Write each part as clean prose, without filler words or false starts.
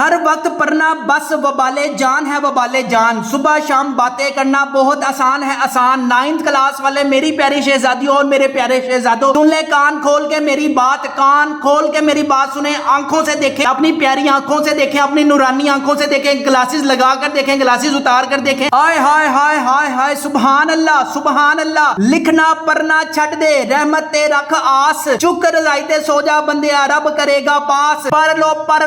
हर वक्त पढ़ना बस वबाले जान है वबाले जान, सुबह शाम बातें करना बहुत आसान है आसान। 9th क्लास वाले मेरी प्यारी शहजादियों और मेरे प्यारे शहजादों, सुन ले कान खोल के मेरी बात, कान खोल के मेरी बात सुने, आंखों से देखें, अपनी प्यारी आंखों से देखें, अपनी नूरानी आंखों से देखें, ग्लासेस लगा कर देखें, ग्लासेस उतार कर देखें। हाय हाय हाय हाय हाय, सुभान अल्लाह सुभान अल्लाह। लिखना पढ़ना छड़ दे, रहमत ते रख आस, चुक रजाइते सो जा बंदिया, रब करेगा पास। पढ़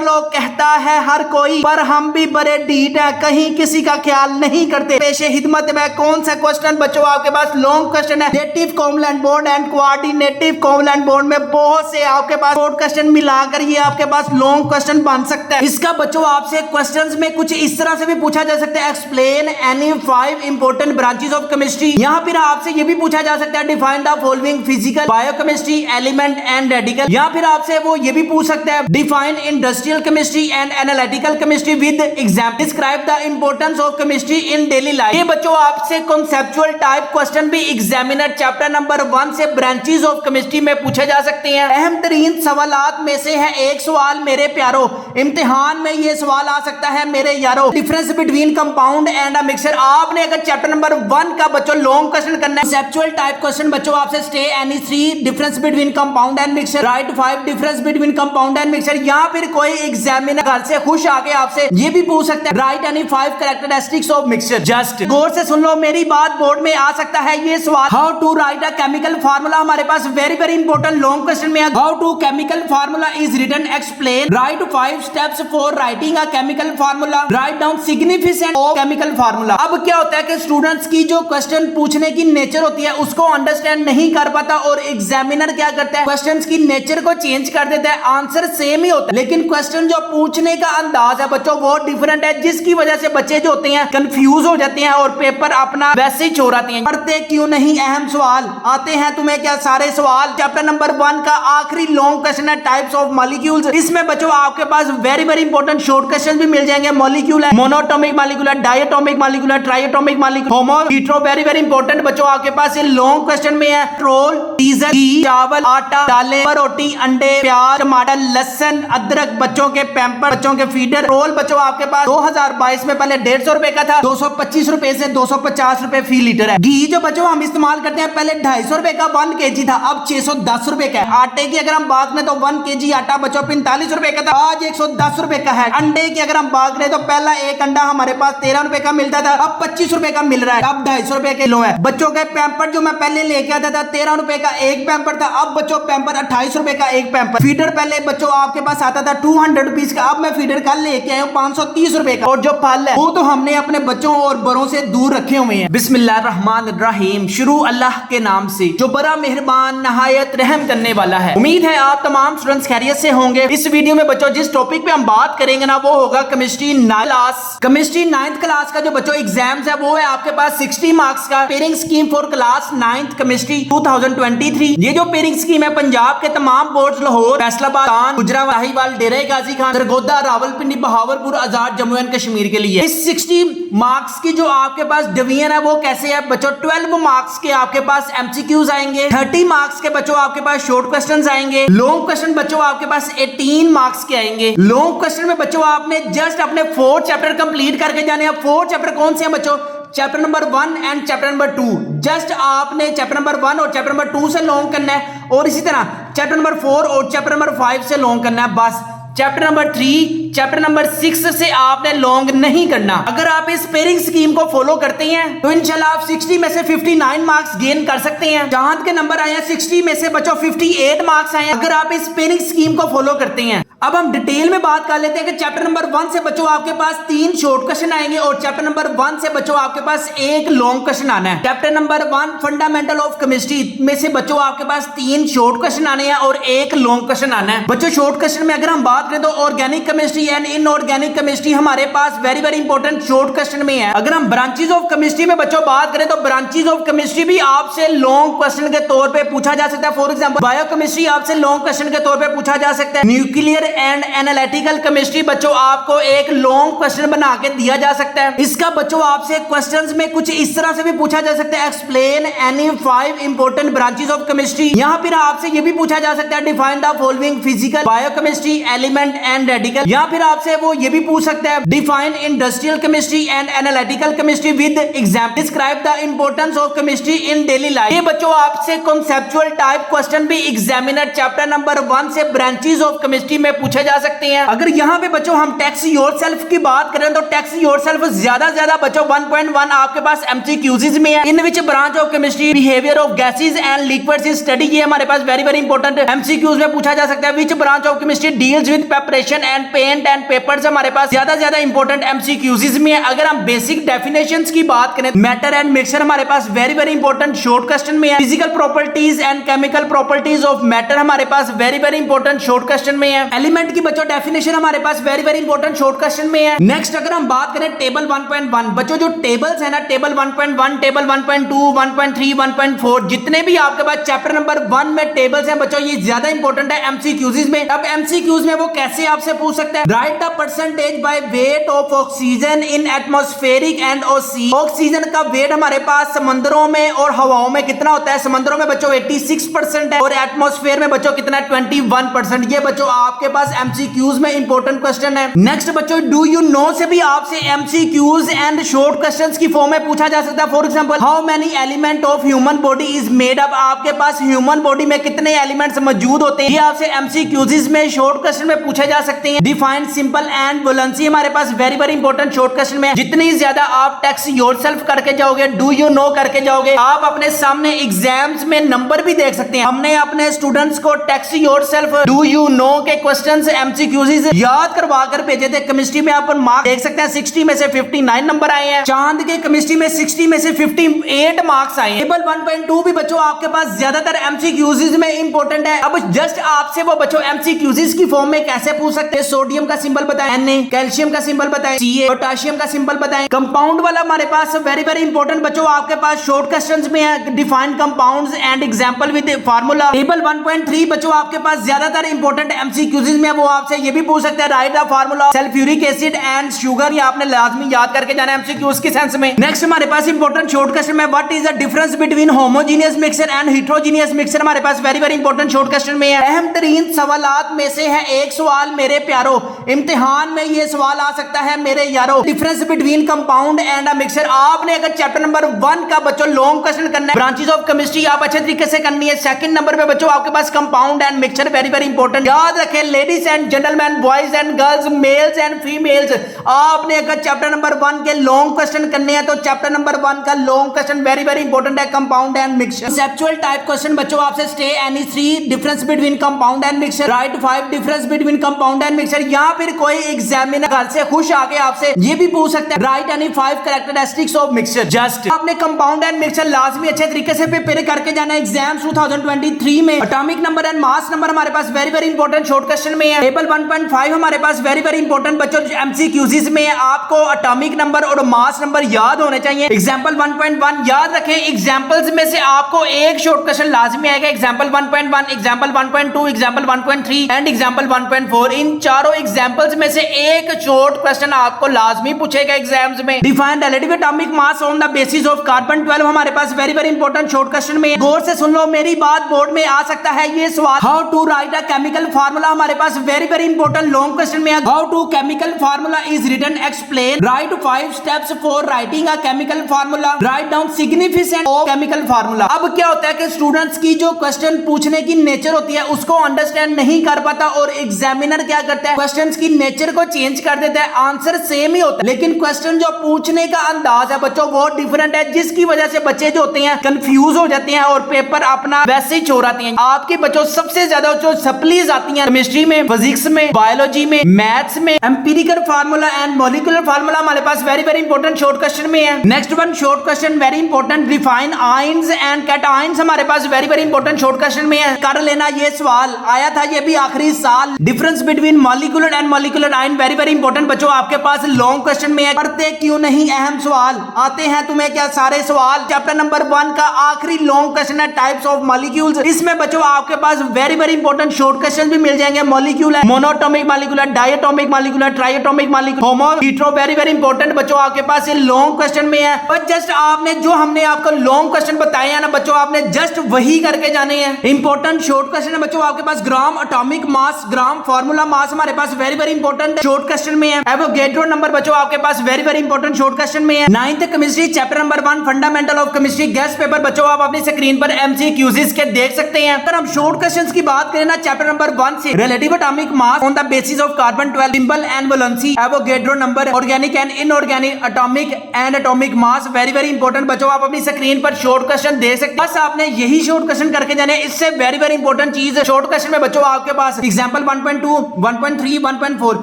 लो कहता है हर कोई, पर हम भी बड़े ढीठ है, कहीं किसी का ख्याल नहीं करते। पेशे हिदमत में कौन सा क्वेश्चन बच्चों आपके पास लॉन्ग क्वेश्चन है। Native compliant board and coordinative compliant board में बहुत से आपके पास शॉर्ट क्वेश्चन मिलाकर ये आपके पास लॉन्ग क्वेश्चन बन सकता है। इसका बच्चों आपसे क्वेश्चंस में कुछ इस तरह से भी पूछा जा सकता है, explain any 5 important branches of chemistry. यहाँ फिर आपसे ये भी पूछा जा सकता है, define the following physical biochemistry element and radical. या फिर आपसे वो ये भी पूछ सकता है, define industrial chemistry and analytical chemistry with example, describe the importance of chemistry in daily life. ये बच्चों आपसे कॉन्सेप्चुअल टाइप क्वेश्चन भी एग्जामिनर चैप्टर नंबर 1 से ब्रांचेस ऑफ केमिस्ट्री में पूछे जा सकते हैं। अहम तरीन सवालात में से है एक सवाल मेरे प्यारो, इम्तिहान में ये सवाल आ सकता है मेरे यारो, difference between compound and a mixture. आपने अगर चैप्टर नंबर 1 का बच्चों लॉन्ग क्वेश्चन करना है, कॉन्सेप्चुअल टाइप क्वेश्चन बच्चों आपसे stay any 3 difference between compound and mixture, right 5 difference between compound and mixture. या फिर कोई एग्जामिनर घर से खुश आके आपसे ये भी पूछ सकता है, write any 5 characteristics of mixture. जस्ट गौर से सुन लो मेरी बात, बोर्ड में आ सकता है ये सवाल। How to write a chemical formula, हमारे पास वेरी इंपॉर्टेंट लॉन्ग क्वेश्चन में है। How to chemical formula is written, explain, write 5 steps for writing a chemical formula, write down significance of chemical formula. अब क्या होता है कि स्टूडेंट्स की जो क्वेश्चन पूछने की नेचर होती है उसको अंडरस्टैंड नहीं कर पाता, और एग्जामिनर क्या करता है, क्वेश्चंस की नेचर को चेंज कर देता है। आंसर सेम ही होता है लेकिन क्वेश्चन जो पूछने का अंदाज है बच्चों वो डिफरेंट है, जिसकी वजह से बच्चे जो होते हैं कंफ्यूज हो जाते हैं और पेपर अपना वैसे ही छोड़ाते हैं। पढ़ते क्यों नहीं, अहम सवाल आते हैं तुम्हें क्या सारे सवाल। चैप्टर नंबर 1 का आखिरी लॉन्ग क्वेश्चन है टाइप्स ऑफ मॉलिक्यूल्स। इसमें बच्चों आपके पास वेरी इंपॉर्टेंट शॉर्ट क्वेश्चन भी मिल जाएंगे। मॉलिक्यूल है, मोनोटॉमिक मॉलिक्यूल है, डायटोमिक मॉलिक्यूल है, ट्राइएटोमिक मॉलिक्यूल, होमो, हीट्रो, वेरी इंपॉर्टेंट बच्चों आपके पास ये लॉन्ग क्वेश्चन में है। पेट्रोल, डीजल, घी, चावल, आटा, दालें, रोटी, अंडे, प्याज, टमाटर, लहसुन, अदरक, बच्चों के पैम्पर, बच्चों के फीडर। पेट्रोल बच्चों आपके पास 2022 में पहले 150 रुपए का था, 225 रुपए से 250 रुपए फी लीटर है। घी जो बच्चों हम इस्तेमाल करते हैं पहले 250 रुपए का 1 kg था, अब 610 रुपए का है। आटे की अगर हम बात करें तो 1 kg आटा बच्चों 45 रुपए का था, आज 110 रुपए का है। अंडे की अगर हम बात करें तो पहला एक अंडा हमारे पास 13 रुपए का मिलता था, अब 25 रुपए का मिल रहा है, अब 250 रुपए किलो है। बच्चों के पैम्पर जो मैं पहले लेके आता था 13 रुपए का एक पैम्पर था, अब बच्चों पैम्पर 28 रुपए का एक पैम्पर। फीडर पहले बच्चों आपके पास आता था 200 रुपीज का, अब मैं फीडर कल लेके आया हूँ 530 रुपए का। और जो फल है वो तो हमने अपने बच्चों और बड़ों से दूर रखे हुए हैं। बिस्मिल्लाहिर्रहमानिर्रहीम, शुरू अल्लाह के नाम से जो बड़ा मेहरबान नहायत रहम करने वाला है। उम्मीद है आप तमाम स्टूडेंट्स खैरियत से होंगे। इस वीडियो में बच्चों जिस टॉपिक पे हम बात करेंगे ना वो होगा chemistry 9th class. Chemistry 9th class का जो बच्चों एग्जाम्स है वो है आपके पास 60 मार्क्स का pairing scheme for class 9th chemistry 2023। ये जो पेयरिंग स्कीम है पंजाब के तमाम board, Lahore, Faisalabad, Gujarat, Sahiwal, Dera Ghazi Khan, Sargodha, Rawalpindi, Bahawalpur, Azad, Jammu and Kashmir के लिए। इस 60 मार्क्स की जो आपके पास डिवीजन है वो कैसे है बच्चों, 12 मार्क्स के आपके पास एमसीक्यूज आएंगे, 30 मार्क्स के बच्चों आपके पास शॉर्ट क्वेश्चंस आएंगे, लॉन्ग क्वेश्चन बच्चों आपके पास 18 मार्क्स के आएंगे। लॉन्ग क्वेश्चन में बच्चों आपने जस्ट अपने 4 चैप्टर कंप्लीट करके जाने हैं। 4 चैप्टर कौन से हैं बच्चों, chapter number 1 and chapter number 2। Just आपने चैप्टर नंबर 1 और चैप्टर नंबर 2 से लॉन्ग करना है, और इसी तरह चैप्टर नंबर 4 और चैप्टर नंबर 5 से लॉन्ग करना है। बस चैप्टर नंबर 3, चैप्टर नंबर 6 से आपने लॉन्ग नहीं करना। अगर आप इस पेयरिंग स्कीम को फॉलो करते हैं तो इंशाल्लाह आप 60 में से 59 मार्क्स गेन कर सकते हैं। चांद के नंबर आए हैं 60 में से बच्चों 58 मार्क्स आए हैं अगर आप इस पेयरिंग स्कीम को फॉलो करते हैं। अब हम डिटेल में बात कर लेते हैं कि चैप्टर नंबर 1 से बच्चों आपके पास 3 शॉर्ट क्वेश्चन आएंगे और चैप्टर नंबर 1 से बच्चों आपके पास 1 लॉन्ग क्वेश्चन आना है। Chapter number 1 fundamental of chemistry में से बच्चों आपके पास 3 शॉर्ट क्वेश्चन आने हैं और 1 लॉन्ग क्वेश्चन आना है। बच्चों शॉर्ट क्वेश्चन में अगर हम बात करें तो organic chemistry and inorganic chemistry हमारे पास वेरी इंपॉर्टेंट शॉर्ट क्वेश्चन में है। अगर हम ब्रांचेस ऑफ केमिस्ट्री में बच्चों बात करें तो ब्रांचेस ऑफ केमिस्ट्री भी आपसे लॉन्ग क्वेश्चन के तौर पे पूछा जा सकता है। फॉर एग्जांपल बायोकेमिस्ट्री आपसे लॉन्ग क्वेश्चन के तौर पे पूछा जा सकता है। न्यूक्लियर एंड एनालिटिकल केमिस्ट्री बच्चों आपको एक लॉन्ग क्वेश्चन बना के दिया जा सकता है। इसका बच्चों आपसे क्वेश्चंस में कुछ इस तरह से भी पूछा जा सकता है, explain any 5 important branches of chemistry. यहाँ फिर आपसे ये भी पूछा जा सकता है, define the following physical, biochemistry, element and radical. या फिर आपसे वो ये भी पूछ सकता है, define industrial chemistry and analytical chemistry with example, describe the importance of chemistry in daily life. ये बच्चों आपसे कॉन्सेप्चुअल टाइप क्वेश्चन भी एग्जामिनर चैप्टर नंबर 1 से ब्रांचेस ऑफ केमिस्ट्री में पूछे जा सकते हैं। अगर यहाँ पे बच्चों हम टेक्स्ट योरसेल्फ की बात करें तो टेक्स्ट योरसेल्फ ज्यादा बच्चों 1.1 आपके पास एमसीक्यूज में है। In which branch of chemistry behaviour of gases and liquids is study, ये हमारे पास वेरी इंपॉर्टेंट एमसीक्यूज में पूछा जा सकता है। Which branch of chemistry deals with preparation and paint and papers, हमारे पास ज्यादा इंपॉर्टेंट एमसीक्यूज में है। अगर हम बेसिक डेफिनेशंस की बात करें, मैटर एंड मिक्सचर हमारे पास वेरी इंपॉर्टेंट शॉर्ट क्वेश्चन में है। Physical properties and chemical properties of matter हमारे पास वेरी इंपॉर्टेंट शॉर्ट क्वेश्चन में है। एलिमेंट की बच्चों डेफिनेशन हमारे पास वेरी इंपॉर्टेंट शॉर्ट क्वेश्चन में है। नेक्स्ट अगर हम बात करें टेबल 1.1 बच्चों, जो टेबल्स है ना, टेबल 1.1, टेबल 1.2, 1.3, 1.4, जितने भी आपके पास चैप्टर नंबर 1 में टेबल्स हैं बच्चों, ये ज्यादा इंपॉर्टेंट है एमसीक्यूज में। अब एमसीक्यूज में वो कैसे आपसे पूछ सकते हैं, right the percentage by weight of oxygen in atmospheric and OC. Oxygen का वेट हमारे पास समंदरों में और हवाओं में कितना होता है, समंदरों में बच्चों 86% है और एटमॉस्फेयर में बच्चों कितना है, 21%। ये बच्चों आपके पास एमसीक्यूज में इंपॉर्टेंट क्वेश्चन है। नेक्स्ट बच्चों डू यू नो से भी आपसे एमसीक्यूज एंड शॉर्ट क्वेश्चंस की फॉर्म में पूछा जा सकता है। For example, how many element of human body is made up, आपके पास ह्यूमन बॉडी में कितने एलिमेंट्स मौजूद होते हैं, ये आपसे एमसीक्यूज में शॉर्ट क्वेश्चन में पूछे जा सकते हैं। डिफाइन सिंपल एंड वैलेंसी हमारे पास वेरी इंपॉर्टेंट शॉर्ट क्वेश्चन में है। जितनी ज्यादा आप टेक्स्ट योरसेल्फ करके जाओगे, डू यू नो करके जाओगे, आप अपने सामने एग्जाम्स में नंबर भी देख सकते हैं। हमने अपने स्टूडेंट्स को text yourself, do you know के क्वेश्चंस एमसीक्यूज याद करवा कर भेजे थे। केमिस्ट्री में आप मार्क्स देख सकते हैं, 60 में से 59 नंबर आए हैं। चांद के केमिस्ट्री में 60 में से 58 मार्क्स आए। टेबल 1.2 भी बच्चों आपके पास ज्यादातर एमसीक्यूज में इंपॉर्टेंट है। अब जस्ट आपसे वो बच्चों एमसीक्यूज की फॉर्म में कैसे पूछ सकते हैं, सोडियम का सिंबल बताएं, Na, कैल्शियम का सिंबल बताएं, Ca, पोटेशियम का सिंबल बताएं। कंपाउंड वाला हमारे पास वेरी इंपॉर्टेंट बच्चों आपके पास शॉर्ट क्वेश्चंस में है, define compounds and example with formula. Table 1.3 बच्चों आपके पास ज्यादातर इंपॉर्टेंट एमसीक्यूज में वो आपसे ये भी पूछ सकते हैं, right the formula sulphuric acid and sugar, ये आपने लाजमी याद करके जाना है एमसीक्यूज की सेंस में। नेक्स्ट हमारे पास इंपॉर्टेंट शॉर्ट क्वेश्चन में, what is the difference between homogeneous mixture and heterogeneous mixture, हमारे पास वेरी इंपॉर्टेंट शॉर्ट क्वेश्चन में है। अहम तरीन सवालात में से है एक सवाल मेरे प्यारो, इम्तिहान में ये सवाल आ सकता है मेरे यारो, difference between compound and a mixture. आपने अगर चैप्टर नंबर 1 का बच्चों लॉन्ग क्वेश्चन करना है, ब्रांचेस ऑफ केमिस्ट्री आप अच्छे तरीके से करनी है। सेकंड नंबर पे बच्चों आपके पास compound and mixture very important. याद रखें ladies and gentleman, boys and girls, males and females, आपने अगर चैप्टर नंबर 1 के लॉन्ग क्वेश्चन करने हैं तो चैप्टर नंबर 1 का लॉन्ग क्वेश्चन वेरी इंपॉर्टेंट है, compound and mixture. Conceptual type question बच्चों आपसे stay any 3 difference between compound and mixture, right 5 difference between compound and mixture. या फिर कोई एग्जामिनर घर से खुश आके आपसे ये भी पूछ सकता है, write any 5 characteristics of mixture. Just आपने कंपाउंड एंड मिक्सचर लाजमी अच्छे तरीके से प्रिपेयर करके जाना है एग्जाम्स 2023 में। Atomic number and mass number हमारे पास वेरी इंपॉर्टेंट शॉर्ट क्वेश्चन में है। टेबल 1.5 हमारे पास वेरी इंपॉर्टेंट बच्चों एमसीक्यूज में है। आपको एटॉमिक नंबर और मास नंबर याद होने चाहिए। एग्जांपल 1.1 याद रखें, एग्जांपल्स में से आपको एक शॉर्ट क्वेश्चन लाजमी आएगा, example 1.1, example 1.2, example 1.3 and example 1.4। इन चारों एग्जांपल्स में से एक शॉर्ट क्वेश्चन आपको लाजमी पूछेगा एग्जाम्स में। Define relative atomic mass on the basis of carbon 12 हमारे पास वेरी इंपॉर्टेंट शॉर्ट क्वेश्चन में। गौर से सुन लो, मेरी बात बोर्ड में आ सकता है ये सवाल। How to write a chemical formula हमारे पास वेरी इंपॉर्टेंट लॉन्ग क्वेश्चन में है। How to chemical formula is written, explain, write 5 steps for writing a chemical formula, write down significance of chemical formula. अब क्या होता है कि स्टूडेंट्स की जो क्वेश्चन पूछने की नेचर होती है उसको अंडरस्टैंड नहीं कर पाता और एग्जामिनर क्या करता है, क्वेश्चंस की नेचर को चेंज कर देता है। आंसर सेम ही होता है लेकिन क्वेश्चन जो पूछने का अंदाज है बच्चों वो डिफरेंट है, जिसकी वजह से बच्चे जो होते हैं कंफ्यूज हो जाते हैं और पेपर अपना वैसे ही छोड़ाते हैं। आपके बच्चों सबसे ज्यादा जो सप्लीज आती हैं केमिस्ट्री में, फिजिक्स में, बायोलॉजी में, मैथ्स में, empirical formula and molecular formula हमारे पास वेरी इंपॉर्टेंट शॉर्ट क्वेश्चन में है। Next one short question very important, refine ions and cations हमारे पास वेरी इंपॉर्टेंट शॉर्ट क्वेश्चन में है। कर लेना, ये सवाल आया था ये भी आखिरी साल। Difference between molecular and molecular ion very important बच्चों आपके पास लॉन्ग क्वेश्चन में है। पढ़ते क्यों नहीं, अहम सवाल आते हैं तुम्हें क्या सारे सवाल। चैप्टर नंबर 1 का आखिरी लॉन्ग क्वेश्चन है टाइप्स ऑफ मॉलिक्यूल्स। इसमें बच्चों आपके पास वेरी इंपॉर्टेंट शॉर्ट क्वेश्चन भी मिल जाएंगे मॉलिक्यूल है, मोनोटॉमिक मॉलिक्यूल है, डायटोमिक मॉलिक्यूल है, ट्राइटोमिक मॉलिक्यूल, होमो, हीट्रो, वेरी वेरी इंपॉर्टेंट बच्चों आपके पास ये लॉन्ग क्वेश्चन में है। बस जस्ट आपने जो हमने आपको लॉन्ग क्वेश्चन बताए हैं ना बच्चों, आपने जस्ट वही करके जाने हैं। इंपॉर्टेंट शॉर्ट क्वेश्चन है बच्चों आपके पास, ग्राम एटॉमिक मास, ग्राम फार्मूला मास हमारे पास very very important short question में है। एवोगैड्रो नंबर बच्चों आपके पास very very important short question में है। 9th chemistry chapter number 1 fundamental of chemistry guess paper बच्चों आप अपनी स्क्रीन पर एमसीक्यूज के देख सकते हैं। अगर हम शॉर्ट क्वेश्चंस की बात करें ना चैप्टर नंबर 1 से, relative atomic mass on the basis of carbon 12, symbol and valency, Avogadro number, organic and inorganic atomic and atomic mass, very very important बच्चों आप अपनी स्क्रीन पर शॉर्ट क्वेश्चन देख सकते हैं। बस आपने यही शॉर्ट क्वेश्चन करके जाने, इससे वेरी वेरी इंपॉर्टेंट चीज शॉर्ट क्वेश्चन में बच्चों आपके पास एग्जांपल 1.2, 1.3, 1.4,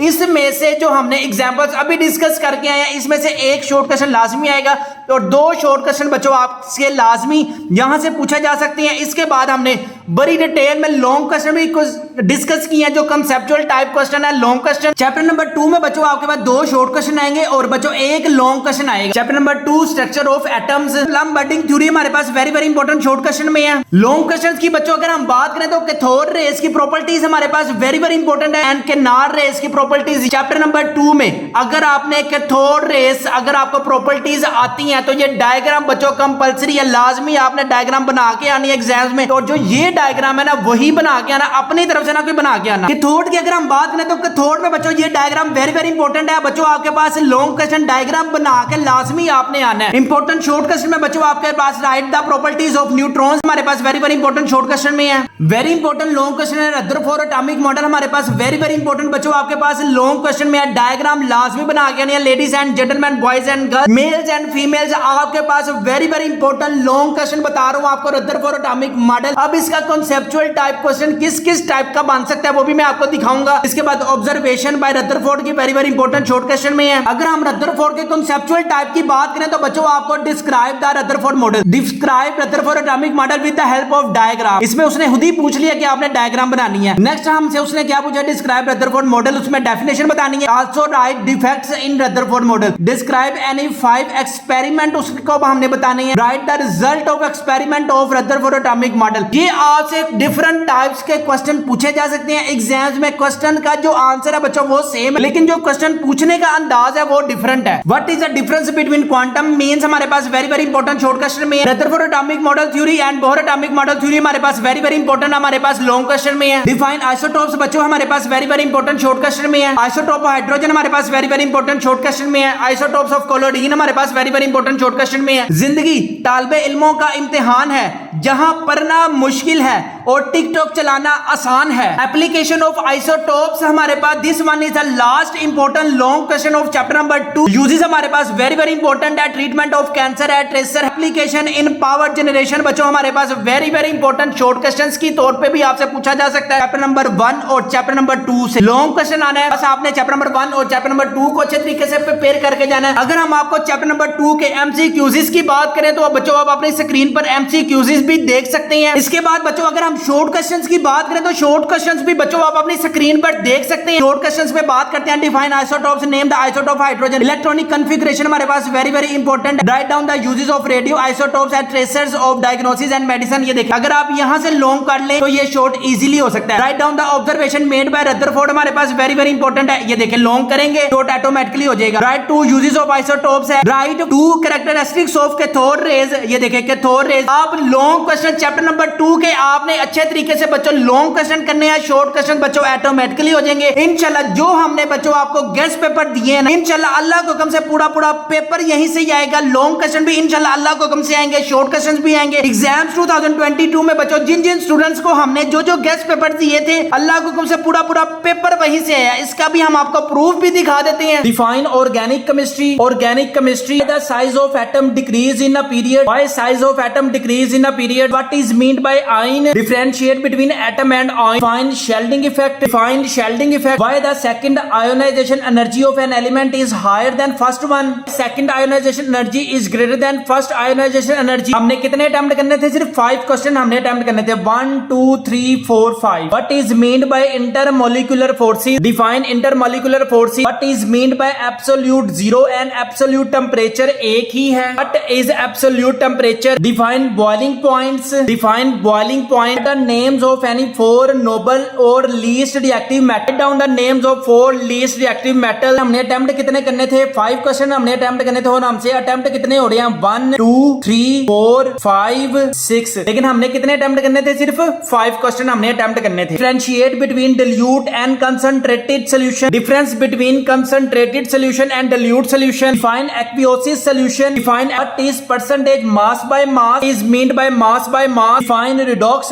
इसमें से जो हमने एग्जांपल्स अभी डिस्कस करके आए हैं इसमें से एक शॉर्ट क्वेश्चन लाजमी आएगा और 2 शॉर्ट क्वेश्चन बच्चों आपसे लाजमी यहां से पूछा जा सकते हैं। इसके बाद हमने बड़ी डिटेल में लॉन्ग क्वेश्चन भी कुछ डिस्कस किए हैं जो कंसेप्चुअल टाइप क्वेश्चन है लॉन्ग क्वेश्चन। चैप्टर नंबर 2 में बच्चों आपके पास 2 शॉर्ट क्वेश्चन आएंगे और बच्चों एक लॉन्ग क्वेश्चन आएगा। Chapter number 2 structure of atoms, लंब बडिंग थ्योरी हमारे पास very very important short question में है। लॉन्ग क्वेश्चंस की बच्चों अगर हम बात करें तो कैथोड रेस की प्रॉपर्टीज हमारे पास वेरी वेरी इंपॉर्टेंट है एंड केनार रेस की प्रॉपर्टीज। चैप्टर नंबर 2 में अगर आपने कैथोड रेस अगर आपको प्रॉपर्टीज आती हैं तो ये डायग्राम बच्चों कंपलसरी है, लाजमी आपने डायग्राम बना के आनी है एग्जाम्स में। और जो ये डायग्राम है ना वही बना के आना, अपनी तरफ से ना कोई बना के आना। कैथोड की अगर हम बात करें तो कैथोड में बच्चों ये डायग्राम वेरी वेरी इंपॉर्टेंट है बच्चों आपके पास लॉन्ग क्वेश्चन डायग्राम बना के लाजमी आपने आना है। इंपॉर्टेंट शॉर्ट क्वेश्चन में बच्चों आपके पास write the properties of neutrons हमारे पास very very important short question में है। वेरी इंपॉर्टेंट लॉन्ग क्वेश्चन है रदरफोर्ड एटॉमिक मॉडल हमारे पास वेरी वेरी इंपॉर्टेंट बच्चों आपके पास लॉन्ग क्वेश्चन में है। डायग्राम लाजमी बना के आनी है। Ladies and gentleman, boys and girls, males and females, आपके पास very very important long question बता रहा हूं आपको रदरफोर्ड एटॉमिक मॉडल। अब इसका कॉन्सेप्चुअल टाइप क्वेश्चन किस किस टाइप का बन सकता है वो भी मैं आपको दिखाऊंगा। इसके बाद ऑब्जर्वेशन बाय रदरफोर्ड की very very important short question में है। अगर हम रदरफोर्ड के कॉन्सेप्चुअल टाइप की बात करें तो बच्चों आपको describe the Rutherford model, describe Rutherford atomic model with the help of diagram. इसमें उसने खुद ही पूछ लिया कि आपने डायग्राम बनानी है। नेक्स्ट हमसे उसने क्या पूछा, डिस्क्राइब रदरफोर्ड मॉडल, उसमें डेफिनेशन बतानी है। Also right defects in Rutherford model, describe any 5 experiment उसको हमने बतानी है। Right the result of experiment of Rutherford atomic model. ये आपसे डिफरेंट टाइप्स के क्वेश्चन पूछे जा सकते हैं एग्जाम्स में। क्वेश्चन का जो आंसर है बच्चों वो सेम है लेकिन जो क्वेश्चन पूछने का अंदाज है वो डिफरेंट है। What is the difference between quantum means हमारे पास very very important short question में है। Rutherford atomic model theory and Bohr atomic model theory हमारे पास वेरी वेरी इंपॉर्टेंट हमारे पास लॉन्ग क्वेश्चन में है। डिफाइन आइसोटोप्स बच्चों हमारे पास very very important short question में है। आइसोटोप हाइड्रोजन हमारे पास very very important short question में है। आइसोटोप्स ऑफ कोलोडीन हमारे पास very very important short question में है। जिंदगी तालिबे इल्मों का इम्तिहान है, जहां पढ़ना मुश्किल है और टिकटॉक चलाना आसान है। एप्लीकेशन ऑफ आइसोटोप्स हमारे पास this one is the last important long question of chapter number 2। Uses हमारे पास वेरी वेरी इंपॉर्टेंट है। ट्रीटमेंट ऑफ कैंसर है, tracer application in power generation बच्चों हमारे पास very very important short questions की तौर पे भी आपसे पूछा जा सकता है। चैप्टर नंबर 1 और चैप्टर नंबर 2 से लॉन्ग क्वेश्चन आना है। बस आपने चैप्टर नंबर 1 और चैप्टर नंबर 2 को अच्छे तरीके से प्रिपेयर करके जाना है। अगर हम आपको चैप्टर नंबर 2 के एमसीक्यूज की बात करें तो बच्चों आप अपनी स्क्रीन पर एमसीक्यूज भी देख सकते हैं। इसके बाद बच्चों अगर हम शॉर्ट क्वेश्चंस की बात करें तो शॉर्ट क्वेश्चंस भी बच्चों आप अपनी स्क्रीन पर देख सकते हैं। शॉर्ट क्वेश्चंस पे बात करते हैं। Define isotopes, name the isotope hydrogen, electronic configuration हमारे पास very very important. Write down the uses of radio isotopes and tracers of diagnosis and medicine. ये देखिए अगर आप यहां से लॉन्ग कर ले तो ये शॉर्ट इजीली हो सकता है। Right down the observation made by Rutherford हमारे पास वेरी वेरी इंपॉर्टेंट है। ये देखिए लॉन्ग करेंगे शॉर्ट ऑटोमेटिकली हो जाएगा। Write two uses of isotopes है। Write two characteristics of cathode rays. ये देखिए कैथोड रेज। आप लॉन्ग क्वेश्चन चैप्टर नंबर 2 के आपने अच्छे तरीके से बच्चों लॉन्ग क्वेश्चन करने हैं। शॉर्ट क्वेश्चन बच्चों ऑटोमेटिकली हो जाएंगे इंशाल्लाह। जो हमने बच्चों आपको गेस्ट पेपर दिए हैं ना इंशाल्लाह अल्लाह के हुक्म से पूरा पेपर यहीं से ही आएगा। लॉन्ग क्वेश्चन भी इंशाल्लाह अल्लाह के हुक्म से आएंगे, शॉर्ट क्वेश्चंस भी आएंगे। एग्जाम्स 2022 में बच्चों जिन जिन स्टूडेंट्स को हमने जो जो गेस्ट पेपर दिए थे अल्लाह के हुक्म से पूरा पेपर वहीं से आया। इसका भी हम आपको प्रूफ भी दिखा देते हैं। Define organic chemistry. Organic chemistry the size of atom decrease in a period. Why size of atom decrease in a period? What is meant by ion? Differentiate between atom and ion. Define Sheldon effect. Define Sheldon effect. Why the second ionization energy of an element is higher than first one? Second ionization energy is greater than first ionization energy. हमने कितने attempt करने थे? सिर्फ 5 question हमने attempt करने थे। 1 2 3 4 5. What is meant by intermolecular forces? Define intermolecular forces. What is meant by absolute zero and absolute temperature? एक ही है। What is absolute temperature? Define boiling point. Points, define boiling point, the names of any 4 noble और least reactive metal, down the names of 4 least reactive metal. हमने attempt कितने करने थे? 5 question हमने attempt करने थे और हमसे अटेम्प्ट कितने हो रहे हैं? 1 2 3 4 5 6, लेकिन हमने कितने अटेम्प्ट करने थे? सिर्फ 5 क्वेश्चन हमने अटेम्प्ट करने थे। Differentiate between dilute and concentrated solution, difference between concentrated solution and dilute solution, define aqueous solution, define what is percentage mass by mass is meant by mass by mass, define redox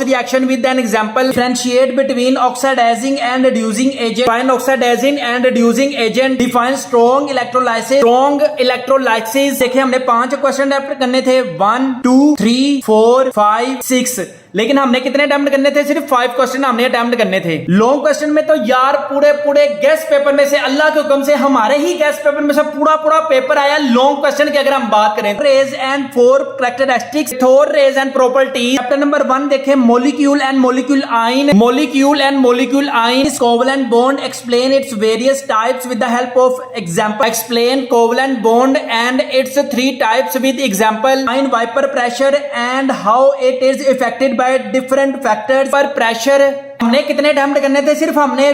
reaction with an example, differentiate between oxidizing and reducing agent, define oxidizing and reducing agent, define strong electrolysis। देखिए हमने 5 question attempt करने थे, 1 2 3 4 5 6, लेकिन हमने कितने attempt करने थे? सिर्फ 5 क्वेश्चन हमने अटेम्प्ट करने थे। लॉन्ग क्वेश्चन में तो यार पूरे गेस्ट पेपर में से, अल्लाह के हुक्म से हमारे ही गेस्ट पेपर में से पूरा पेपर आया लॉन्ग क्वेश्चन की। अगर हम बात करें rays and 4 characteristics, 4 rays and property. Chapter number 1 देखें, molecule and molecule ion, molecule and molecule ion, covalent bond, explain its various types with the help of example, explain covalent bond and its 3 types with example, find vapour pressure and how it is affected by different factors पर pressure. हमने कितने attempt करने थे? सिर्फ हमने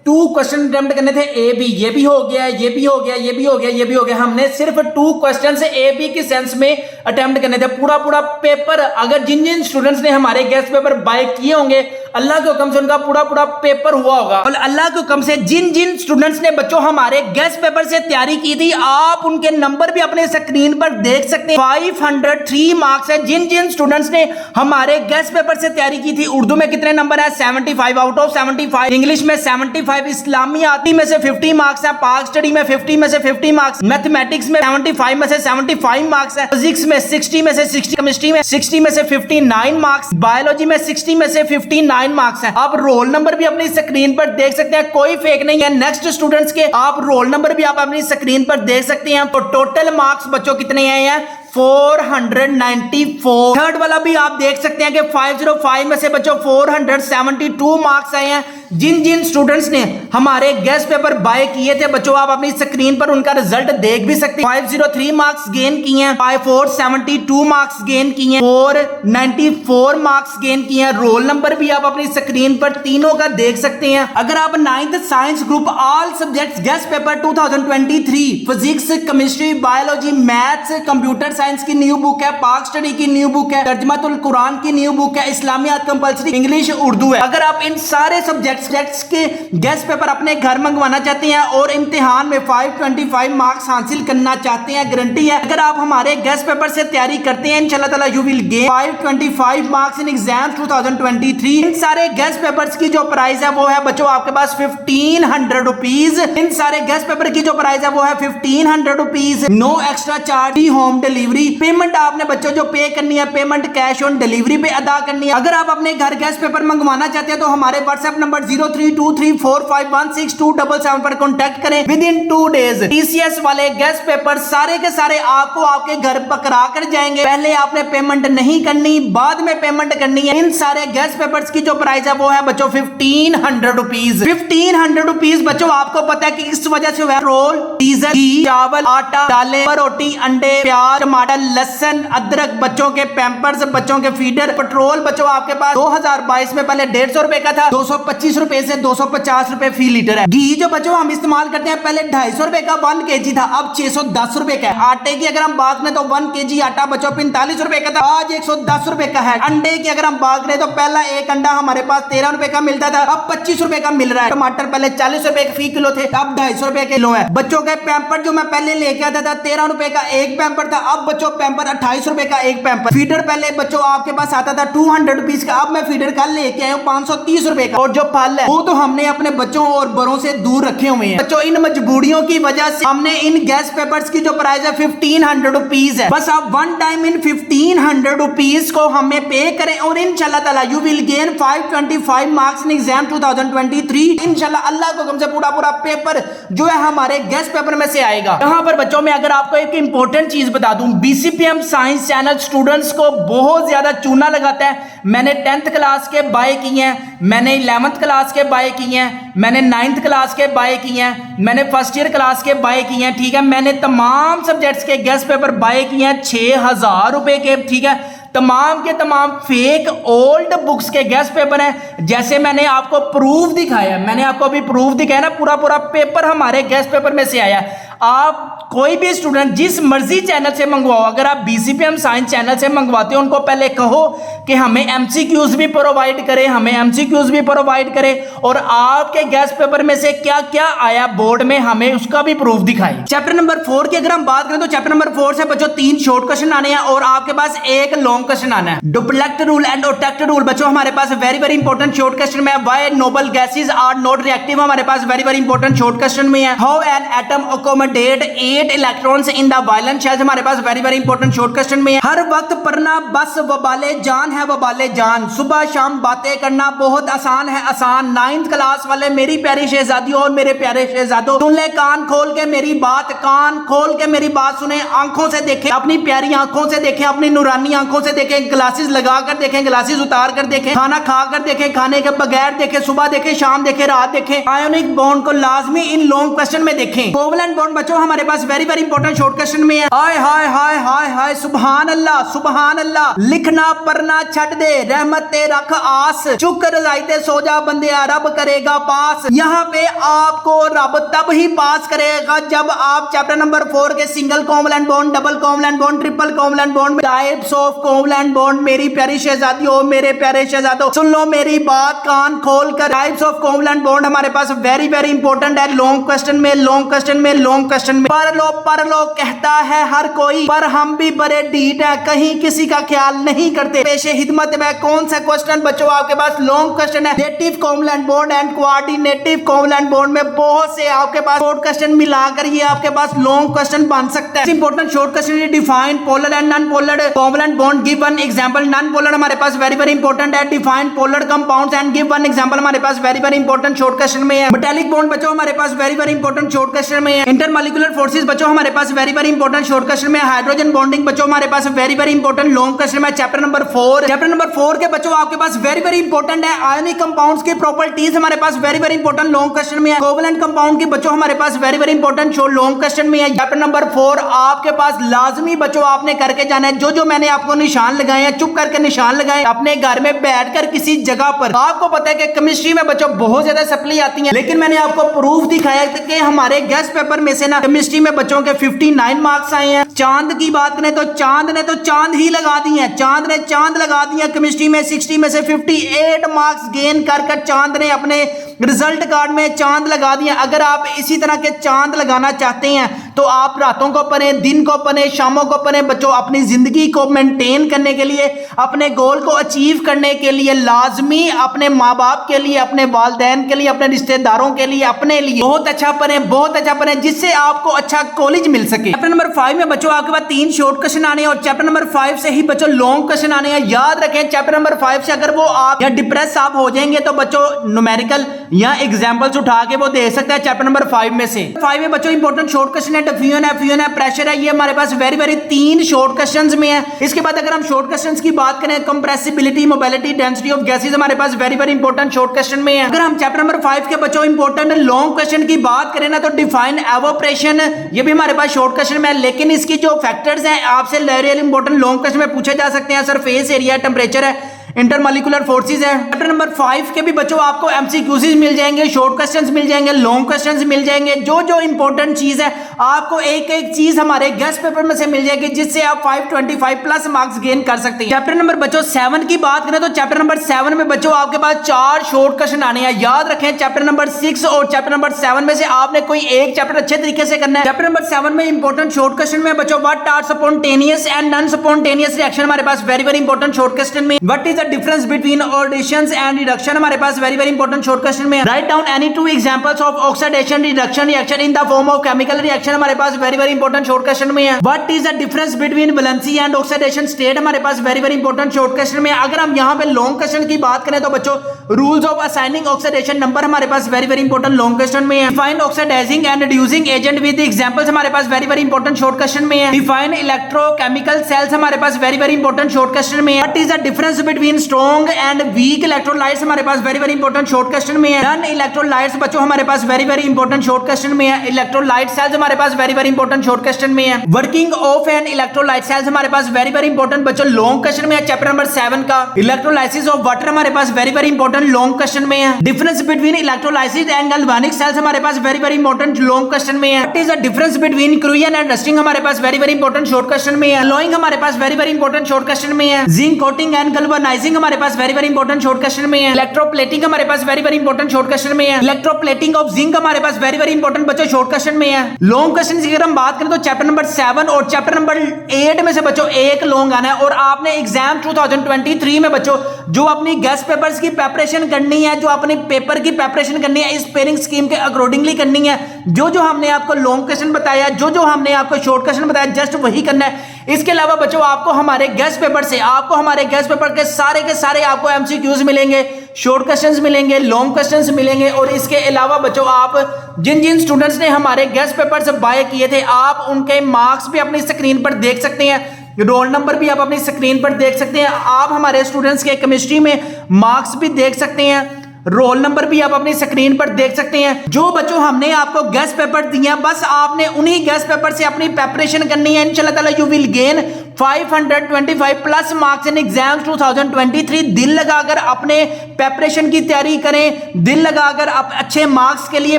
2 question attempt करने थे। A B, ये भी हो गया, ये भी हो गया, ये भी हो गया, ये भी हो गया। हमने सिर्फ 2 क्वेश्चन से ए बी की सेंस में अटेम्प्ट करने थे। पूरा पेपर, अगर जिन स्टूडेंट्स ने हमारे गेस्ट पेपर बाय किए होंगे, अल्लाह के हुक्म से उनका पूरा पेपर हुआ होगा। और अल्लाह के हुक्म से जिन स्टूडेंट्स ने बच्चों हमारे गेस्ट पेपर से तैयारी की थी, आप उनके नंबर भी अपने स्क्रीन पर देख सकते हैं। 503 मार्क्स है जिन स्टूडेंट्स ने हमारे गेस्ट पेपर से तैयारी की थी। उर्दू में कितने नंबर है? 75 आउट ऑफ 75, इंग्लिश में 75, इस्लामी आती में से 50 मार्क्स है, पाक स्टडी में 50 में से 50 मार्क्स, मैथमेटिक्स में 75 में से 75 मार्क्स है, फिजिक्स में 60 में से 60, केमिस्ट्री में 60 में से 59 मार्क्स, बायोलॉजी में 60 में से 59 मार्क्स है। आप रोल नंबर भी अपनी स्क्रीन पर देख सकते हैं, कोई फेक नहीं है। नेक्स्ट स्टूडेंट्स के आप रोल नंबर भी आप अपनी स्क्रीन पर देख सकते हैं। तो टोटल मार्क्स बच्चों कितने आए हैं? 494। थर्ड वाला भी आप देख सकते हैं कि 505 में से बच्चों 472 मार्क्स आए हैं। जिन स्टूडेंट्स ने हमारे गेस्ट पेपर बाय किए थे बच्चों, आप अपनी स्क्रीन पर उनका रिजल्ट देख भी सकते हैं। 503 मार्क्स गेन किए हैं, 472 मार्क्स गेन किए हैं, 494 मार्क्स गेन किए हैं। रोल नंबर भी आप अपनी स्क्रीन पर तीनों का देख सकते हैं। अगर आप 9th science group all subjects guest paper 2023 physics, chemistry, biology, maths, computer science की न्यू बुक है, पाक स्टडी की न्यू बुक है, तर्जुमातुल कुरान की न्यू बुक है, इस्लामियात कंपलसरी, इंग्लिश, उर्दू है। अगर आप इन सारे सब्जेक्ट्स के गेस्ट पेपर अपने घर मंगवाना चाहते हैं और इम्तिहान में 525 मार्क्स हासिल करना चाहते हैं, गारंटी है अगर आप हमारे गेस्ट पेपर से तैयारी करते हैं इंशाल्लाह ताला you will gain 525 marks in exams 2023। इन सारे गेस्ट पेपर्स की जो प्राइस है वो है बच्चों आपके पास 1500 रुपीज। इन सारे गेस्ट पेपर की जो प्राइस है वो है 1500 rupees, no extra charge, home delivery. Payment आपने बच्चों जो पे करनी है, पेमेंट कैश ऑन डिलीवरी पे अदा करनी है। अगर आप अपने घर गेस्ट पेपर मंगवाना चाहते हैं तो हमारे व्हाट्सएप नंबर 0323451677 पर कॉन्टैक्ट करें। विद इन 2 डेज टीसीएस वाले गेस्ट पेपर सारे के सारे आपको आपके घर पकड़ा कर जाएंगे। पहले आपने पेमेंट नहीं करनी, बाद में पेमेंट करनी है। इन सारे गेस्ट पेपर्स की जो प्राइस है वो है बच्चों 1500 रुपीज। 1500 रुपीज बच्चों आपको पता है कि किस वजह से हुआ? पेट्रोल, डीजल, घी, चावल, आटा, दालें, रोटी, अंडे, प्याज, टमाटर, लहसुन, अदरक, बच्चों के पैंपर्स, बच्चों के फीडर। पेट्रोल बच्चों आपके पास 2022 में पहले 150 रुपए का था, 225 रुपए से 250 रुपए फी लीटर है। घी जो बच्चों हम इस्तेमाल करते हैं पहले 250 रुपए का 1 kg था, अब 610 रुपए का है। आटे की अगर हम बात करें तो 1 kg आटा बच्चों 45 रुपए का था, आज 110 रुपए का है। अंडे की अगर हम बात करें तो पहला एक अंडा हमारे पास 13 रुपए का मिलता था, अब 25 रुपए का मिल रहा है। टमाटर पहले 40 रुपए फी किलो थे, अब 250 रुपए किलो है। बच्चों के पैम्पर जो मैं पहले लेके आता था 13 रुपए का एक पैम्पर था, अब बच्चों पैम्पर 28 रुपए का एक पैम्पर। फीडर पहले बच्चों आपके पास आता था 200 रुपीज का, अब मैं फीडर का लेके आया हूँ 530 रुपए का। और जो फल है वो तो हमने अपने बच्चों और बड़ों से दूर रखे हुए हैं। बच्चों इन मजबूरियों की वजह से हमने इन गेस्ट पेपर्स की जो प्राइस है 1500 रुपीज है। बस आप 1 टाइम इन 1500 रुपीज को हमें पे करें और इंशाल्लाह ताला you will gain 525 marks in exam 2023। इंशाल्लाह अल्लाह के हुक्म से पूरा पेपर जो है हमारे गेस्ट पेपर में से आएगा। यहाँ पर बच्चों में अगर आपको एक इंपॉर्टेंट चीज बता दूं, बीसीपीएम साइंस चैनल स्टूडेंट्स को बहुत ज्यादा चूना लगाता है। मैंने 10th क्लास के बाय किए हैं, मैंने 11th क्लास के बाय किए हैं, मैंने 9th क्लास के बाय किए हैं, मैंने फर्स्ट ईयर क्लास के बाय किए हैं, ठीक है। मैंने तमाम सब्जेक्ट्स के गेस्ट पेपर बाय किए हैं 6000 रुपए के, ठीक है। तमाम के तमाम फेक ओल्ड बुक्स के गेस्ट पेपर हैं, जैसे मैंने आपको प्रूफ दिखाया, मैंने आपको अभी प्रूफ दिखाया ना, पूरा पूरा पेपर हमारे गेस्ट पेपर में से आया। आप कोई भी स्टूडेंट जिस मर्जी चैनल से मंगवाओ, अगर आप बीसीपीएम साइंस चैनल से मंगवाते हो, उनको पहले कहो कि हमें एमसीक्यूज भी प्रोवाइड करें, हमें एमसीक्यूज भी प्रोवाइड करें, और आपके गेस्ट पेपर में से क्या क्या आया बोर्ड में, हमें उसका भी प्रूफ दिखाएं। चैप्टर नंबर 4 की अगर हम बात करें तो चैप्टर नंबर 4 से बच्चों 3 शॉर्ट क्वेश्चन आने हैं और आपके पास एक लॉन्ग क्वेश्चन आना है। Duplet rule and octet rule बच्चों हमारे पास very very important short question में है। Why noble gases are not reactive हमारे पास very very important short question में है। How an atom accommodate 8 electrons in the valence shells हमारे पास very very important short question में है। हर वक्त पढ़ना बस वबाले जान है, वबाले जान, सुबह शाम बातें करना बहुत आसान है, आसान। 9th क्लास वाले मेरी प्यारी शहजादियों और मेरे प्यारे शहजादों, सुन ले कान खोल के मेरी बात, कान खोल के मेरी बात सुने, आंखों से देखें, अपनी प्यारी आंखों से देखें, अपनी नूरानी आंखों से देखें, ग्लासेस लगा कर देखें, ग्लासेस उतार कर देखें, खाना खा कर देखें, खाने के बगैर देखें, सुबह देखें, शाम देखें, रात देखें। आयोनिक बॉन्ड को लाजमी इन लॉन्ग क्वेश्चन में देखें। कोवलेंट बॉन्ड बच्चों हमारे पास very very important short question में है। हाय हाय हाय हाय हाय सुभान अल्लाह, सुभान अल्लाह। लिखना पढ़ना छट दे, रहमत ते रख आस, चुक रजाइते सो जा बंदिया, रब करेगा पास। यहाँ पे आपको रब तब ही पास करेगा जब आप चैप्टर नंबर 4 के single covalent bond, double covalent bond, triple covalent bond, types of covalent bond, मेरी प्यारी शहजादियों मेरे प्यारे शहजादों सुन लो मेरी बात कान खोल कर। टाइप्स ऑफ कोवलेंट बॉन्ड हमारे पास वेरी वेरी इंपॉर्टेंट है। लॉन्ग क्वेश्चन में, लॉन्ग क्वेश्चन में, लॉन्ग क्वेश्चन में पढ़ लो कहता है हर कोई, पर हम भी बड़े ढीठ है, कहीं किसी का ख्याल नहीं करते। पेशे हिदमत में कौन सा क्वेश्चन बच्चों आपके पास लॉन्ग क्वेश्चन है। Native covalent bond and coordinative covalent bond में बहुत से आपके पास शॉर्ट क्वेश्चन मिलाकर ये आपके पास लॉन्ग क्वेश्चन बन सकता है। Important short question define polar and non polar covalent bond, give one example. Non polar हमारे पास वेरी वेरी इंपॉर्टेंट है। Define polar compounds and give one example हमारे पास very very important short question में है। मेटालिक बॉन्ड बच्चों हमारे पास very very important short question में है। इंटरमॉलिक्यूलर फोर्सेस बच्चों हमारे पास very very important short question में। हाइड्रोजन बॉन्डिंग बच्चों हमारे पास very very important long question में। चैप्टर नंबर 4, चैप्टर नंबर 4 के बच्चों आपके पास वेरी वेरी इंपॉर्टेंट है। आयनिक कंपाउंड्स की प्रॉपर्टीज हमारे पास very very important long question में है। कोवलेंट कंपाउंड के बच्चों हमारे पास very very important long question में है। चैप्टर नंबर 4 आपके पास लाजमी बच्चों आपने करके जाना है। जो जो मैंने आपको निशान लगाए हैं, चुप करके निशान लगाए अपने घर में बैठकर किसी जगह पर। आपको पता है कि केमिस्ट्री में बच्चों बहुत ज्यादा सप्ली आती है, लेकिन मैंने आपको प्रूफ दिखाया कि हमारे गेस्ट पेपर में से ना केमिस्ट्री में बच्चों के 59 मार्क्स आए हैं। चांद की बात करें तो चांद ने तो चांद ही लगा दी है, चांद ने चांद लगा दी है। केमिस्ट्री में 60 में से 58 मार्क्स गेन कर चांद ने अपने रिजल्ट कार्ड में चांद लगा दिया। अगर आप इसी तरह के चांद लगाना चाहते हैं तो आप रातों को पढ़ें, दिन को पढ़ें, शामों को पढ़ें। बच्चों अपनी जिंदगी को मेंटेन करने के लिए, अपने गोल को अचीव करने के लिए लाजमी अपने माँ बाप के लिए, अपने वालिदैन के लिए, अपने रिश्तेदारों के लिए, अपने लिए बहुत अच्छा पढ़ें, बहुत अच्छा पढ़ें, जिससे आपको अच्छा कॉलेज मिल सके। चैप्टर नंबर 5 में बच्चों आपके पास 3 शॉर्ट क्वेश्चन आने हैं और चैप्टर नंबर 5 से ही बच्चों लॉन्ग क्वेश्चन आने हैं। याद रखें चैप्टर नंबर 5 से अगर वो आप या डिप्रेस आप हो जाएंगे तो बच्चों न्यूमेरिकल या एग्जांपल्स उठा के वो दे सकता है चैप्टर नंबर 5 में से। 5 में बच्चों इंपॉर्टेंट शॉर्ट क्वेश्चन है, डिफ्यूजन है, फ्यूजन है, प्रेशर है। ये हमारे पास वेरी वेरी 3 शॉर्ट क्वेश्चंस में है। इसके बाद अगर हम शॉर्ट क्वेश्चंस की बात करें, compressibility, mobility, density of gases हमारे पास very very important short question में है। अगर हम चैप्टर नंबर 5 के बच्चों इंपॉर्टेंट लॉन्ग क्वेश्चन की बात करें ना तो डिफाइन एवोपरेशन, ये भी हमारे पास शॉर्ट क्वेश्चन में है, लेकिन इसकी जो फैक्टर्स हैं आपसे रियल इंपॉर्टेंट लॉन्ग क्वेश्चन में पूछे जा सकते हैं। सरफेस एरिया, टेम्परेचर है, इंटरमॉलिक्यूलर फोर्सेस है। चैप्टर नंबर 5 के भी बच्चों आपको एमसीक्यूज मिल जाएंगे, शॉर्ट क्वेश्चंस मिल जाएंगे, लॉन्ग क्वेश्चंस मिल जाएंगे। जो जो इंपॉर्टेंट चीज है आपको एक एक चीज हमारे गेस्ट पेपर में से मिल जाएगी, जिससे आप 525 प्लस मार्क्स गेन कर सकते हैं। चैप्टर नंबर बच्चों 7 की बात करें तो चैप्टर नंबर 7 में बच्चों आपके पास 4 शॉर्ट क्वेश्चन आने हैं। याद रखें चैप्टर नंबर 6 और चैप्टर नंबर 7 में से आपने कोई एक चैप्टर अच्छे तरीके से करना है। चैप्टर नंबर 7 में इंपॉर्टेंट शॉर्ट क्वेश्चन में बच्चों what are spontaneous and non spontaneous reaction हमारे पास very very important short question में। What is the difference between oxidation and reduction हमारे पास very very important short question में write down any two examples of oxidation reduction reaction in the form of chemical reaction हमारे पास very very important short question में है। What is the difference between valency and oxidation state हमारे पास very very important short question में। अगर हम यहां पे लॉन्ग क्वेश्चन की बात करें तो बच्चों rules of assigning oxidation number हमारे पास very very important long question में है। Define oxidizing and reducing agent with examples हमारे पास very very important short question में है। डिफाइन इलेक्ट्रोकेमिकल सेल्स हमारे पास very very important short question में है। What is the difference between strong and weak electrolytes हमारे पास very very important short question में है। नॉन इलेक्ट्रोलाइट्स बच्चों हमारे पास very very important short question में है। इलेक्ट्रोलाइट सेल्स हमारे पास very very important short question में है। Working of an electrolyte cells हमारे पास वेरी वेरी इंपॉर्टेंट बच्चों लॉन्ग क्वेश्चन में है चैप्टर नंबर 7 का। इलेक्ट्रोलाइसिस ऑफ वाटर हमारे पास very very important long question में है। Difference between electrolysis and galvanic cells हमारे पास very very important long question में है। What is the difference between corrosion and rusting हमारे पास very very important short question में है। अलोइंग हमारे पास very very important short question में है। जिंक कोटिंग एंड गैल्वेनाइजिंग हमारे पास very very important short question में है। इलेक्ट्रोप्लेटिंग हमारे पास very very important short question में है। इलेक्ट्रोप्लेटिंग ऑफ जिंक हमारे पास वेरी वेरी इंपॉर्टेंट बच्चों शॉर्ट क्वेश्चन में है। लॉन्ग क्वेश्चन की अगर हम बात करें तो चैप्टर नंबर 7 और चैप्टर नंबर 8 में से बच्चों एक लॉन्ग आना है। और आपने एग्जाम 2023 में बच्चों जो अपनी गेस्ट पेपर्स की प्रिपरेशन करनी है, जो अपने पेपर की प्रिपरेशन करनी है इस पेयरिंग स्कीम के अकॉर्डिंगली करनी है। जो जो हमने आपको लॉन्ग क्वेश्चन बताया, जो जो हमने आपको शॉर्ट क्वेश्चन बताया, जस्ट वही करना है। इसके अलावा बच्चों आपको हमारे गेस्ट पेपर से हमारे गेस्ट पेपर के सारे आपको एमसीक्यूज मिलेंगे, शॉर्ट क्वेश्चंस मिलेंगे, लॉन्ग क्वेश्चंस मिलेंगे। और इसके अलावा बच्चों आप जिन जिन स्टूडेंट्स ने हमारे गेस्ट पेपर से बाय किए थे आप उनके मार्क्स भी अपनी स्क्रीन पर देख सकते हैं, रोल नंबर भी आप अपनी स्क्रीन पर देख सकते हैं। आप हमारे स्टूडेंट्स के केमिस्ट्री में मार्क्स भी देख सकते हैं, रोल नंबर भी आप अपनी स्क्रीन पर देख सकते हैं। जो बच्चों हमने आपको गेस्ट पेपर दिए हैं बस आपने उन्हीं गेस्ट पेपर से अपनी प्रिपरेशन करनी है। इंशाल्लाह ताला you will gain 525 plus marks in exams 2023। दिल लगाकर अपने प्रिपरेशन की तैयारी करें, दिल लगाकर आप अच्छे मार्क्स के लिए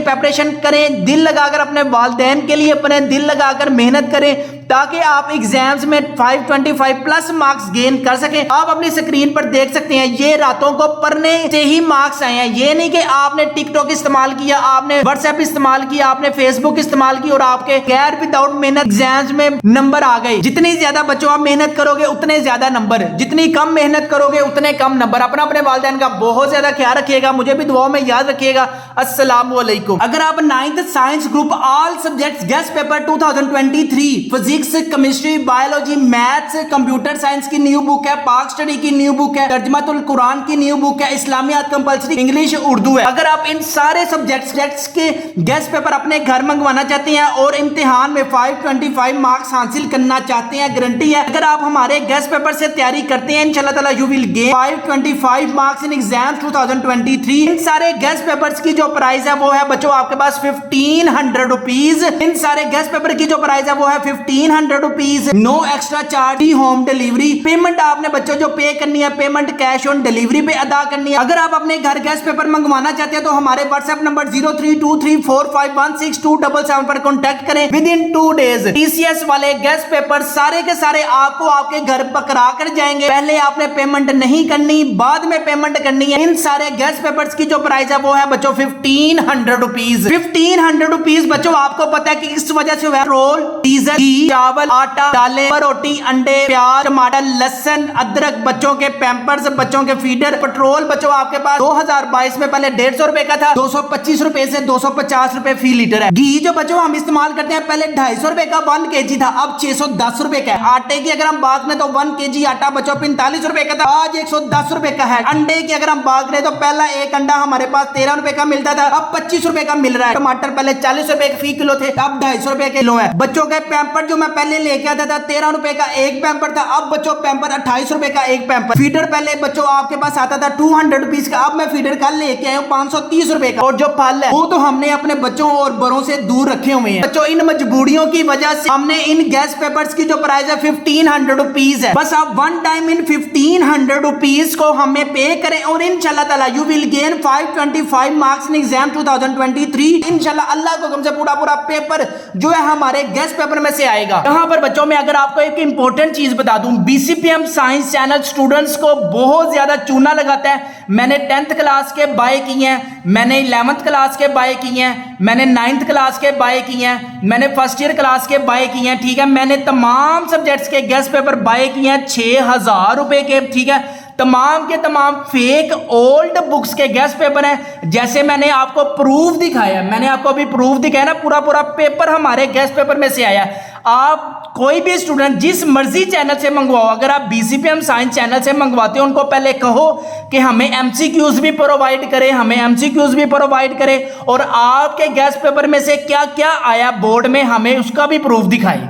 प्रिपरेशन करें, दिल लगाकर अपने वालिदैन के लिए अपने दिल लगाकर मेहनत करें ताकि आप एग्जाम्स में 525 प्लस मार्क्स गेन कर सकें। आप अपनी स्क्रीन पर देख सकते हैं ये रातों को पढ़ने से ही मार्क्स आए हैं। ये नहीं कि आपने टिकटॉक इस्तेमाल किया, आपने व्हाट्सएप इस्तेमाल किया, आपने फेसबुक इस्तेमाल की और आपके गैर विदाउट मेहनत एग्जाम्स में नंबर आ गए। जितनी ज्यादा बच्चों आप मेहनत करोगे उतने ज्यादा नंबर, जितनी कम मेहनत करोगे उतने कम नंबर। अपना अपने वालिदैन का बहुत ज्यादा ख्याल रखिएगा, मुझे भी दुआओं में याद रखिएगा। अस्सलाम वालेकुम। अगर आप 9th science group all subjects guest paper 2023 physics, chemistry, biology, maths, computer science की न्यू बुक है, पाक स्टडी की न्यू बुक है, तर्जुमातुल कुरान की न्यू बुक है, इस्लामियात कंपलसरी, इंग्लिश, उर्दू है। अगर आप इन सारे सब्जेक्ट्स के गेस्ट पेपर अपने घर मंगवाना चाहते हैं और इम्तिहान में 525 मार्क्स हासिल करना चाहते हैं, गारंटी है अगर आप हमारे गेस्ट पेपर से तैयारी करते हैं इंशाल्लाह ताला you will gain 525 marks in exam 2023। इन सारे गेस्ट पेपर्स की जो प्राइस है वो है बच्चों आपके पास 1500 रुपीज। इन सारे गेस्ट पेपर की जो प्राइस है वो है 1500 rupees, no extra charge, home delivery. Payment आपने बच्चों जो पे करनी है पेमेंट कैश ऑन डिलीवरी पे अदा करनी है। अगर आप अपने घर गेस्ट पेपर मंगवाना चाहते हैं तो हमारे व्हाट्सएप नंबर 0323451677 पर कॉन्टैक्ट करें। विद इन 2 डेज टीसीएस वाले गेस्ट पेपर सारे के सारे आपको आपके घर पकड़ा कर जाएंगे। पहले आपने पेमेंट नहीं करनी, बाद में पेमेंट करनी है। इन सारे गेस्ट पेपर्स की जो प्राइस है वो है बच्चों 1500 रुपीज। 1500 रुपीज बच्चों आपको पता है कि इस वजह से पेट्रोल, डीजल, घी, चावल, आटा, दालें, रोटी, अंडे, प्याज, टमाटर, लहसुन, अदरक, बच्चों के पैंपर्स, बच्चों के फीडर। पेट्रोल बच्चों आपके पास 2022 में पहले 150 रुपए का था, 225 रुपए से 250 रुपए फी लीटर है। घी जो बच्चों हम इस्तेमाल करते हैं पहले 250 रुपए का 1 kg था, अब 610 रुपए का है। आटे की अगर हम बात करें तो 1 kg आटा बच्चों 45 रुपए का था, आज 110 रुपए का है। अंडे की अगर हम बात करें तो पहला एक अंडा हमारे पास 13 रुपए का मिलता था, अब 25 रुपए का मिल रहा है। टमाटर पहले 40 रुपए फी किलो थे, अब 250 रुपए किलो है। बच्चों के पैम्पर जो मैं पहले लेके आता था 13 रुपए का एक पैम्पर था, अब बच्चों पैम्पर 28 रुपए का एक पैम्पर। फीडर पहले बच्चों आपके पास आता था 200 रुपीज का, अब मैं फीडर कल लेके आया हूँ 530 रुपए का। और जो फल है वो तो हमने अपने बच्चों और बड़ों से दूर रखे हुए हैं। बच्चों इन मजबूरियों की वजह से हमने इन गैस पेपर्स की जो प्राइस है 1500 रुपीज है। बस आप 1 टाइम इन 1500 रुपीज को हमें पे करें और इंशाल्लाह ताला you will gain 525 marks in exam 2023। इंशाल्लाह अल्लाह को कम से पूरा पेपर जो है हमारे गेस्ट पेपर में से आएगा। यहाँ पर बच्चों में अगर आपको एक इंपॉर्टेंट चीज बता दूं, बीसीपीएम साइंस चैनल स्टूडेंट्स को बहुत ज्यादा चूना लगाता है। मैंने 10th क्लास के बाय किए हैं, मैंने 11th क्लास के बाय किए हैं, मैंने 9th क्लास के बाय किए हैं, मैंने फर्स्ट ईयर क्लास के बाय किए हैं, ठीक है। मैंने तमाम सब्जेक्ट्स के गेस्ट पेपर बाय किए हैं 6000 रुपए के, ठीक है। तमाम के तमाम फेक ओल्ड बुक्स के गेस्ट पेपर हैं। जैसे मैंने आपको प्रूफ दिखाया, मैंने आपको अभी प्रूफ दिखाया ना, पूरा पूरा पेपर हमारे गेस्ट पेपर में से आया। आप कोई भी स्टूडेंट जिस मर्जी चैनल से मंगवाओ, अगर आप BCPM साइंस चैनल से मंगवाते हो, उनको पहले कहो कि हमें MCQs भी प्रोवाइड करें, हमें MCQs भी प्रोवाइड करें, और आपके गेस्ट पेपर में से क्या क्या आया बोर्ड में, हमें उसका भी प्रूफ दिखाएं।